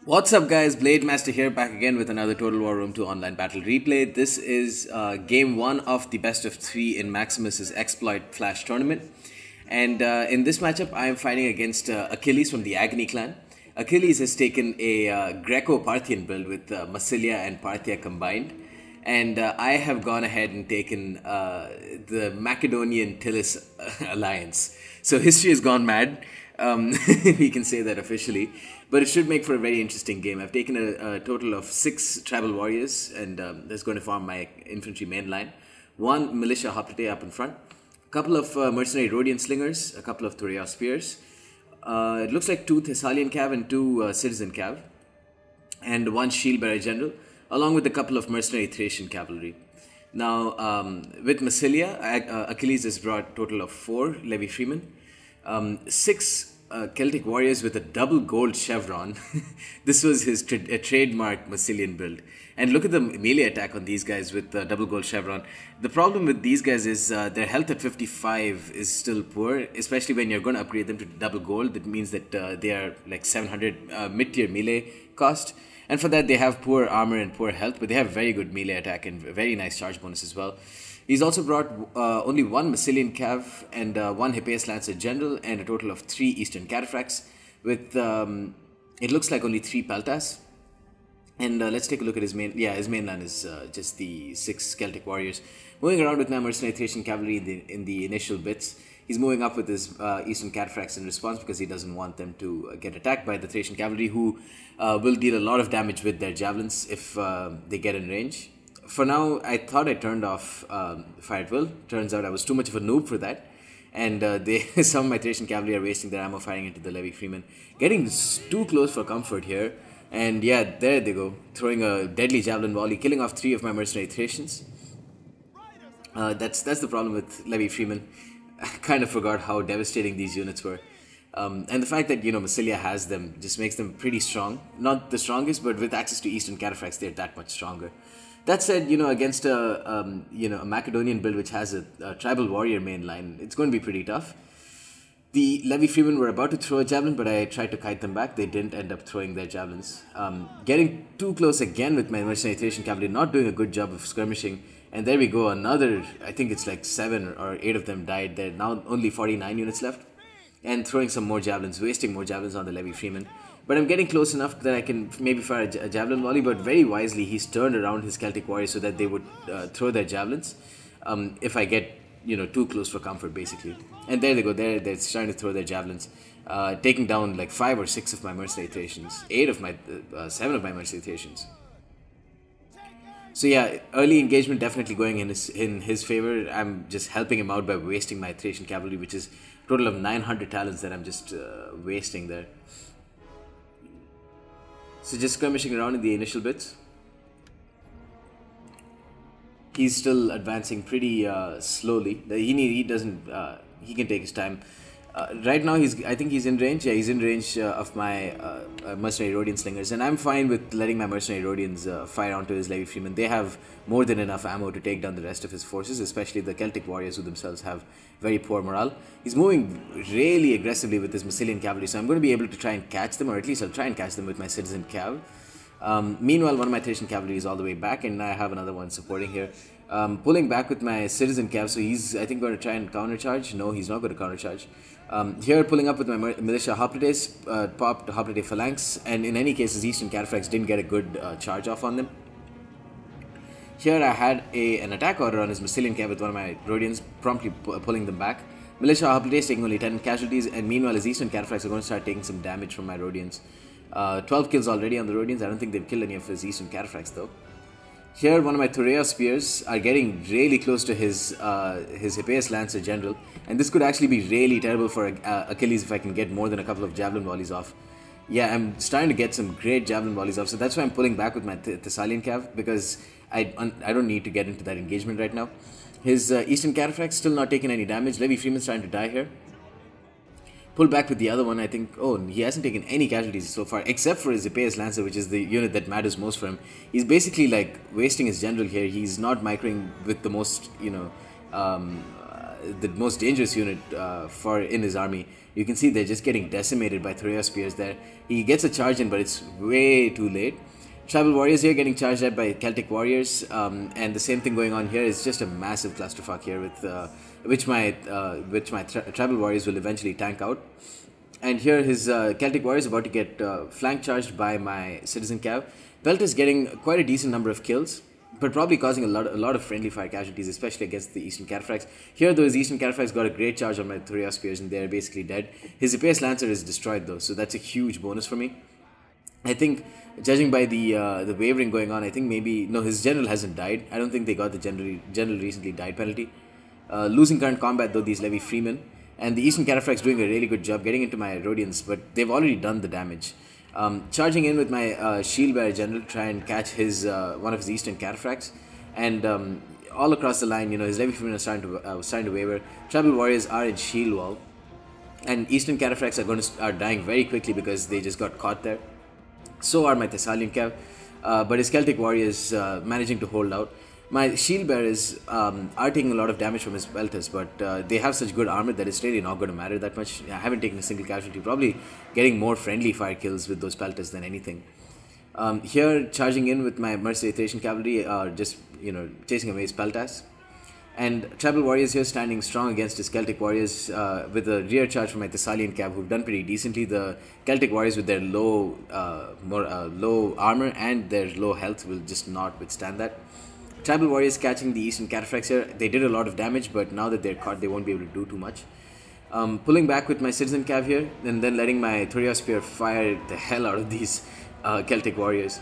What's up guys, Blade Master here, back again with another Total War Rome 2 online battle replay. This is game 1 of the best of 3 in Maximus's Exploit Flash tournament. And in this matchup, I am fighting against Achilles from the Agony clan. Achilles has taken a Greco-Parthian build with Massilia and Parthia combined. And I have gone ahead and taken the Macedonian Tilis alliance. So history has gone mad. We can say that officially, but it should make for a very interesting game. I've taken a total of 6 tribal warriors, and that's going to form my infantry main line. 1 militia hoplite up in front, a couple of mercenary Rhodian slingers, a couple of Thurea spears. It looks like 2 Thessalian cav and 2 citizen cav, and 1 shield bearer general, along with a couple of mercenary Thracian cavalry. Now, with Massilia, Achilles has brought a total of 4 levy freemen. 6 Celtic warriors with a double gold chevron. This was his trademark Massilian build. And look at the melee attack on these guys with the double gold chevron. The problem with these guys is their health at 55 is still poor, especially when you're going to upgrade them to double gold. That means that they are like 700 mid-tier melee cost. And for that they have poor armor and poor health, but they have very good melee attack and very nice charge bonus as well. He's also brought only 1 Massilian Cav and 1 Hippeus Lancer General and a total of 3 Eastern Cataphracts with, it looks like only 3 Peltas. And let's take a look at his main, his mainland is just the 6 Celtic warriors. Moving around with my mercenary Thracian cavalry in the initial bits. He's moving up with his Eastern Cataphracts in response because he doesn't want them to get attacked by the Thracian cavalry, who will deal a lot of damage with their javelins if they get in range. For now, I thought I turned off Fire at Will. Turns out I was too much of a noob for that. And some of my Thracian cavalry are wasting their ammo firing into the levy freemen. Getting too close for comfort here. And yeah, there they go. Throwing a deadly javelin volley, killing off 3 of my mercenary Thracians. That's the problem with levy freemen. I kind of forgot how devastating these units were. And the fact that, Massilia has them just makes them pretty strong. Not the strongest, but with access to Eastern Cataphracts, they're that much stronger. That said, against a Macedonian build which has a tribal warrior main line, it's going to be pretty tough. The levy freemen were about to throw a javelin, but I tried to kite them back. They didn't end up throwing their javelins. Getting too close again with my mercenary Thracian cavalry, not doing a good job of skirmishing. And there we go, another, I think it's like 7 or 8 of them died. There are now only 49 units left. And throwing some more javelins, wasting more javelins on the levy freemen. But I'm getting close enough that I can maybe fire a javelin volley, but very wisely he's turned around his Celtic warriors so that they would throw their javelins if I get, too close for comfort, basically. And there they go, they're starting to throw their javelins, taking down like 5 or 6 of my mercenary Thracians, 7 of my mercenary Thracians. So yeah, early engagement definitely going in his favor. I'm just helping him out by wasting my Thracian cavalry, which is a total of 900 talents that I'm just wasting there. So just skirmishing around in the initial bits. He's still advancing pretty slowly. He can take his time. Right now I think he's in range. Yeah, he's in range of my mercenary Rhodian slingers, and I'm fine with letting my mercenary Rhodians fire onto his levy freemen. They have more than enough ammo to take down the rest of his forces, especially the Celtic warriors who themselves have very poor morale. He's moving really aggressively with his Massilian cavalry, so I'm going to be able to try and catch them, or at least I'll try and catch them with my citizen cav. Meanwhile, one of my Thracian cavalry is all the way back, and I have another one supporting here. Pulling back with my citizen cav, so he's, I think, going to try and countercharge. No, he's not going to countercharge. Here, pulling up with my militia hoplites, popped hoplite phalanx, and in any case, his Eastern Cataphracts didn't get a good charge off on them. Here, I had an attack order on his Massilian cav with one of my Rhodians, promptly pulling them back. Militia hoplites taking only 10 casualties, and meanwhile, his Eastern Cataphracts are going to start taking some damage from my Rhodians. 12 kills already on the Rhodians. I don't think they've killed any of his Eastern Cataphracts though. Here, one of my Thurea spears are getting really close to his Hippeus Lancer General, and this could actually be really terrible for Achilles if I can get more than a couple of javelin volleys off. Yeah, I'm starting to get some great javelin volleys off, so that's why I'm pulling back with my Thessalian cav, because I don't need to get into that engagement right now. His Eastern Cataphracts still not taking any damage. Levy freeman's trying to die here. Pull back with the other one, I think. Oh, he hasn't taken any casualties so far, except for his Hippeus Lancer, which is the unit that matters most for him. He's basically like wasting his general here. He's not microing with the most, the most dangerous unit for in his army. You can see they're just getting decimated by Thorea spears there. He gets a charge in, but it's way too late. Tribal warriors here getting charged at by Celtic warriors, and the same thing going on here. Is just a massive clusterfuck here with which my tribal warriors will eventually tank out. And here his Celtic warriors about to get flank charged by my citizen cav. Pelt is getting quite a decent number of kills, but probably causing a lot of friendly fire casualties, especially against the Eastern Cataphracts. Here, those Eastern Cataphracts got a great charge on my Thorea spears, and they're basically dead. His Epeius Lancer is destroyed though, so that's a huge bonus for me. I think, judging by the wavering going on, I think maybe no, his general hasn't died. I don't think they got the general recently died penalty. Losing current combat though, these Levy Freemen, and the Eastern Cataphracts doing a really good job getting into my Rhodians, but they've already done the damage. Charging in with my shield bearer general, try and catch his one of his Eastern Cataphracts, and all across the line, his Levy Freemen are starting to waver. Tribal warriors are in shield wall, and Eastern Cataphracts are dying very quickly because they just got caught there. So are my Thessalian cav, but his Celtic warriors managing to hold out. My shield bearers are taking a lot of damage from his pelters, but they have such good armor that it's really not going to matter that much. I haven't taken a single casualty, probably getting more friendly fire kills with those pelters than anything. Here, charging in with my mercenary Thracian cavalry, just chasing away his peltas. And tribal warriors here standing strong against his Celtic warriors with a rear charge from my Thessalian cav, who've done pretty decently. The Celtic warriors with their low armor and their low health will just not withstand that. Tribal warriors catching the Eastern Cataphracts here. They did a lot of damage, but now that they're caught, they won't be able to do too much. Pulling back with my citizen cav here, and then letting my Thorea spear fire the hell out of these Celtic warriors.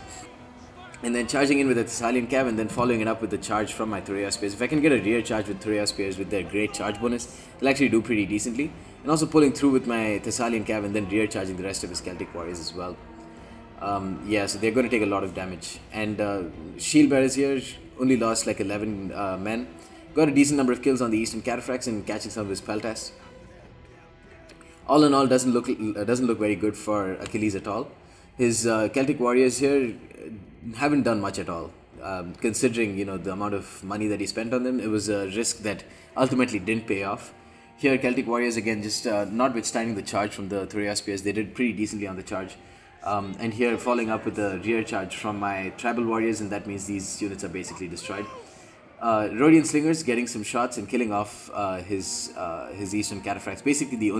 And then charging in with the Thessalian cav, and then following it up with the charge from my Thorea spears. If I can get a rear charge with Thorea spears with their great charge bonus, they'll actually do pretty decently. And also pulling through with my Thessalian cav and then rear charging the rest of his Celtic warriors as well. Yeah, so they're going to take a lot of damage. And shield bearers here only lost like 11 men. Got a decent number of kills on the Eastern Cataphracts and catching some of his peltas. All in all, doesn't look very good for Achilles at all. His Celtic warriors here haven't done much at all. Considering the amount of money that he spent on them, it was a risk that ultimately didn't pay off. Here, Celtic warriors again just notwithstanding the charge from the Thorea spears, they did pretty decently on the charge. And here, following up with the rear charge from my tribal warriors, and that means these units are basically destroyed. Rhodian slingers getting some shots and killing off his Eastern Cataphracts. Basically,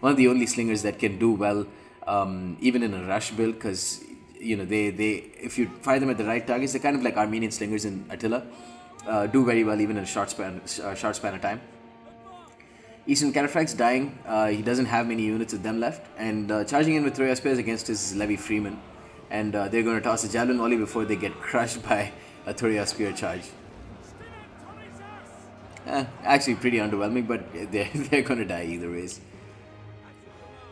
one of the only slingers that can do well, even in a rush build, because they if you fire them at the right targets, they're kind of like Armenian slingers in Attila. Do very well even in a short span of time. Eastern Cataphracts dying. He doesn't have many units of them left, and charging in with Thorea spears against his Levy Freemen, and they're going to toss a javelin volley before they get crushed by a Thorea spear charge. Actually pretty underwhelming, but they're going to die either ways.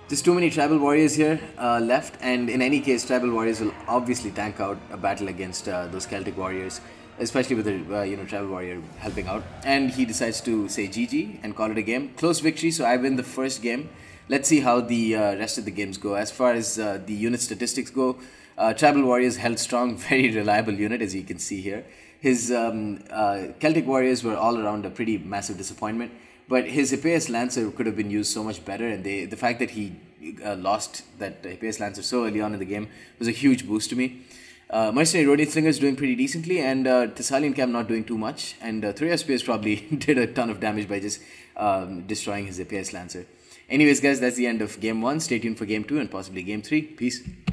Just too many tribal warriors here left, and in any case, tribal warriors will obviously tank out a battle against those Celtic warriors, especially with the tribal warrior helping out. And he decides to say GG and call it a game. Close victory, so I win the first game. Let's see how the rest of the games go. As far as the unit statistics go, tribal warriors held strong, very reliable unit, as you can see here. His Celtic warriors were all around a pretty massive disappointment. But his Epeius Lancer could have been used so much better, and the fact that he lost that Epeius Lancer so early on in the game was a huge boost to me. Mercenary Rhodian Slingers doing pretty decently, and Thessalian Camp not doing too much, and Thorea Spears probably did a ton of damage by just destroying his Epeius Lancer. Anyways guys, that's the end of Game 1. Stay tuned for Game 2 and possibly Game 3. Peace.